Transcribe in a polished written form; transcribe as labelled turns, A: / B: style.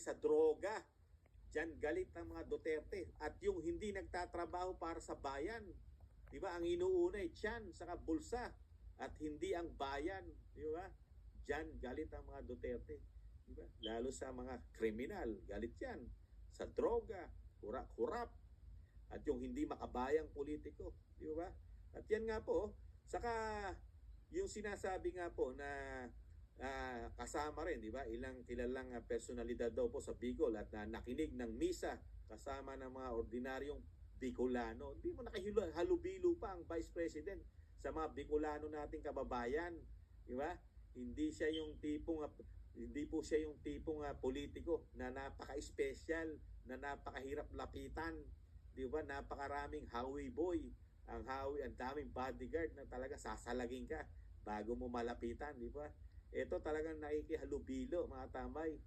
A: sa droga. Diyan galit ang mga Duterte. At yung hindi nagtatrabaho para sa bayan, di ba? Ang inuuna ay tiyan, saka bulsa, at hindi ang bayan, di ba? Diyan galit ang mga Duterte. Di ba? Lalo sa mga kriminal, galit yan. Sa droga, kurap-kurap, at yung hindi makabayang politiko, di ba? At yan nga po, saka yung sinasabi nga po na kasama rin, di ba? Ilang kilalang personalidad daw po sa Bicol at nakinig ng misa kasama ng mga ordinaryong Bicolano. Hindi mo nakahalubilo pa ang Vice President sa mga Bicolano nating kababayan, di ba? Hindi siya yung tipong hindi po siya yung tipong politiko na napaka-special, na napakahirap lapitan, di ba? Napakaraming Howie boy. Ang daming bodyguard na talaga sasalagin ka bago mo malapitan, di ba? Ito talagang nakikihalubilo, mga tambay.